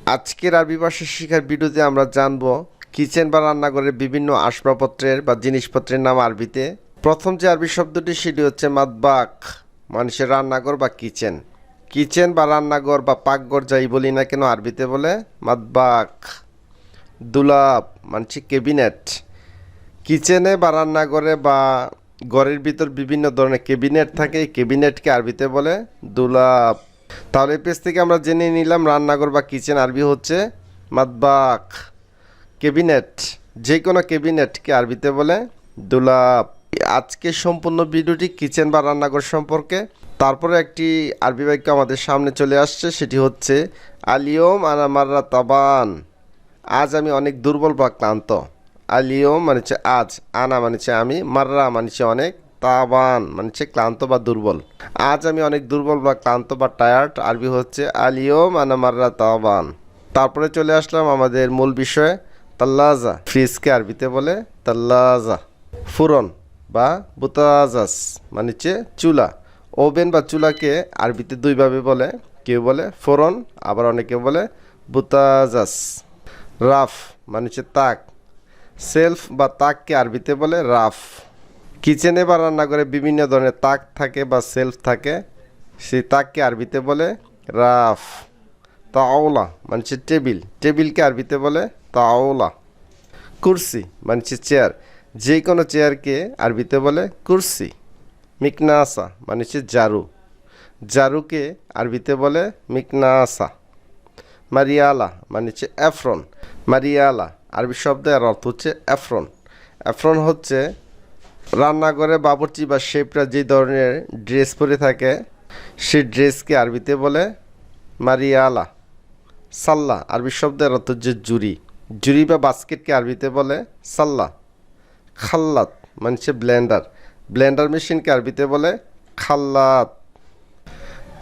আজকের আরবি ভাষা শেখার ভিডিওতে আমরা জানব কিচেন বা রান্নাঘরের বিভিন্ন আসবাবপত্রের বা জিনিসপত্রের নাম আরবিতে। প্রথম যে আরবি শব্দটি সেটি হচ্ছে মাতবাখ, মানুষের রান্নাঘর বা কিচেন। কিচেন বা রান্নাঘর বা পাকঘর যাই বলি না কেন আরবিতে বলে মাতবাখ। দুলাব মানে ক্যাবিনেট। কিচেনে বা রান্নাঘরে বা ঘরের ভিতর বিভিন্ন ধরনের ক্যাবিনেট থাকে, এই ক্যাবিনেটকে আরবিতে বলে দুলাব। তাহলে পেজ থেকে আমরা জেনে নিলাম রান্নাঘর বা কিচেন আরবি হচ্ছে মাতবাখ। ক্যাবিনেট, যে কোনো ক্যাবিনেটকে আরবিতে বলে দুলাব। আজকে সম্পূর্ণ ভিডিওটি কিচেন বা রান্নাঘর সম্পর্কে। তারপরে একটি আরবি বাক্য আমাদের সামনে চলে আসছে, সেটি হচ্ছে আলিয়ম আনা মাররা তাবান। আজ আমি অনেক দুর্বল বা ক্লান্ত। আলিয়ম মানে হচ্ছে আজ, আনা মানে হচ্ছে আমি, মাররা মানে হচ্ছে অনেক, তাবান মানে হচ্ছে ক্লান্ত বা দুর্বল। আজ আমি অনেক দুর্বল বা ক্লান্ত বা টায়ার্ড আরবি হচ্ছে আলিয়ম আনা মাররা তাবান। তারপরে চলে আসলাম আমাদের মূল বিষয়ে, তাল্লাজা। ফ্রিজকে আরবিতে বলে তাল্লাজা। ফুরন বা বুতাজাস মানে হচ্ছে চুলা। ওভেন বা চুলাকে আরবিতে দুইভাবে বলে, কেউ বলে ফোরন, আবার অনেকে বলে বুতাজাস। রাফ মানে হচ্ছে তাক। সেলফ বা তাককে আরবিতে বলে রাফ। কিচেনে বা রান্নাঘরে বিভিন্ন ধরনের তাক থাকে বা সেলফ থাকে, সেই তাককে আরবিতে বলে রাফ। তাওলা মানে হচ্ছে টেবিল, টেবিলকে আরবিতে বলে তাওলা। কুরসি মানে হচ্ছে চেয়ার, যে কোনো চেয়ারকে আরবিতে বলে কুরসি। মিকনাসা মানে হচ্ছে ঝাড়ু, ঝাড়ুকে আরবিতে বলে মিকনাসা। মারিয়ালা মানে হচ্ছে অ্যাফ্রন, মারিয়ালা আরবি শব্দ, এর অর্থ হচ্ছে অ্যাফ্রন। অ্যাফ্রন হচ্ছে রান্নাঘরে বাবুর্চি বা শেফরা যে ধরনের ড্রেস পরে থাকে, সেই ড্রেসকে আরবিতে বলে মারিয়ালা। সাল্লা আরবি শব্দের অর্থ হচ্ছে জুরি, জুরি বা বাস্কেটকে আরবিতে বলে সাল্লা। খাল্লাত মানে হচ্ছে ব্লেন্ডার, ব্লেন্ডার মেশিনকে আরবিতে বলে খাল্লাত।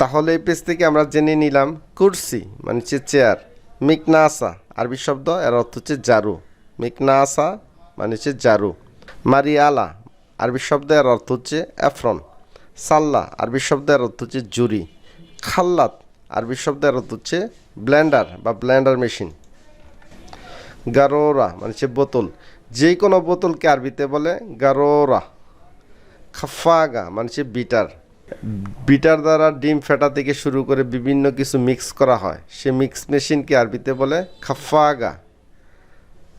তাহলে এই পেজ থেকে আমরা জেনে নিলাম কুরসি মানে হচ্ছে চেয়ার। মিকনাসা আরবি শব্দ, এর অর্থ হচ্ছে ঝাড়ু, মিকনাসা মানে হচ্ছে ঝাড়ু। মারিয়ালা আরবি শব্দ, এর অর্থ হচ্ছে অ্যাফ্রন। সাল্লা আরবি শব্দ, এর অর্থ হচ্ছে জুরি। খাল্লাত আরবি শব্দ, এর অর্থ হচ্ছে ব্লেন্ডার বা ব্লেন্ডার মেশিন। গারোরা মানে হচ্ছে বোতল, যে কোনো বোতলকে আরবিতে বলে গারোরা। খাফাগা মানে হচ্ছে বিটার, বিটার দ্বারা ডিম ফেটা থেকে শুরু করে বিভিন্ন কিছু মিক্স করা হয়, সে মিক্স মেশিনকে আরবিতে বলে খাফাগা,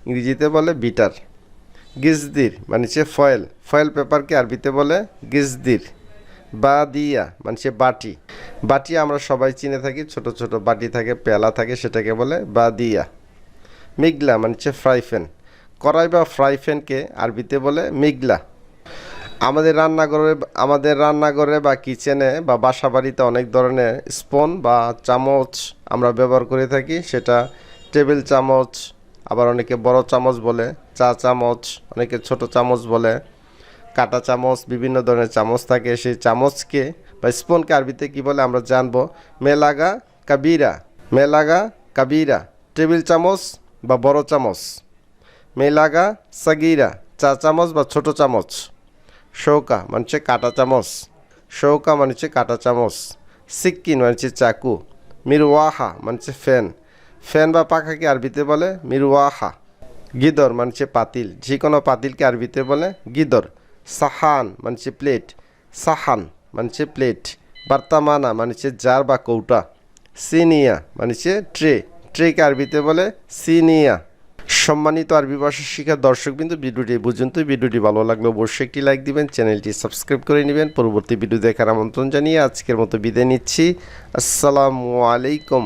ইংরেজিতে বলে বিটার। গিজদির মানে হচ্ছে ফয়েল, ফয়েল পেপারকে আরবিতে বলে গিজদির। বাদিয়া মানে হচ্ছে বাটি, বাটি আমরা সবাই চিনে থাকি, ছোট ছোট বাটি থাকে, পেলা থাকে, সেটাকে বলে বাদিয়া। মিগলা মানে হচ্ছে ফ্রাই প্যান, কড়াই বা ফ্রাই প্যানকে আরবিতে বলে মিগলা। আমাদের রান্নাঘরে বা কিচেনে বা বাসা বাড়িতে অনেক ধরনের স্পুন বা চামচ আমরা ব্যবহার করে থাকি, সেটা টেবিল চামচ, আবার অনেকে বড় চামচ বলে, চা চামচ, অনেকে ছোট চামচ বলে, কাঁটা চামচ, বিভিন্ন ধরনের চামচ থাকে। সেই চামচকে বা স্পুনকে আরবিতে কী বলে আমরা জানবো, মেলাগা কাবিরা। মেলাগা কাবিরা টেবিল চামচ বা বড় চামচ। মেলাগা সাগিরা চা চামচ বা ছোট চামচ। শৌকা মানে হচ্ছে কাঁটা চামচ, শৌকা মানে হচ্ছে কাঁটা চামচ। সিক্কিন মানে হচ্ছে চাকু। মিরওয়াহা মানে হচ্ছে ফ্যান, ফ্যান বা পাখাকে আরবিতে বলে মিরওয়াহা। গিদর মানে হচ্ছে পাতিল, যে কোনো পাতিলকে আরবিতে বলে গিদর। সাহান মানে হচ্ছে প্লেট, সাহান মানে হচ্ছে প্লেট। বার্তামানা মানে হচ্ছে জার বা কৌটা। সিনিয়া মানে হচ্ছে ট্রে, ট্রেকে আরবিতে বলে সিনিয়া। সম্মানিত আরবি ভাষা শিখার দর্শকবৃন্দ, ভিডিওটি পর্যন্ত। ভিডিওটি ভালো লাগলে অবশ্যই একটি লাইক দিবেন, চ্যানেলটি সাবস্ক্রাইব করে নেবেন। পরবর্তী ভিডিও দেখার আমন্ত্রণ জানিয়ে আজকের মতো বিদায় নিচ্ছি। আসসালামু আলাইকুম।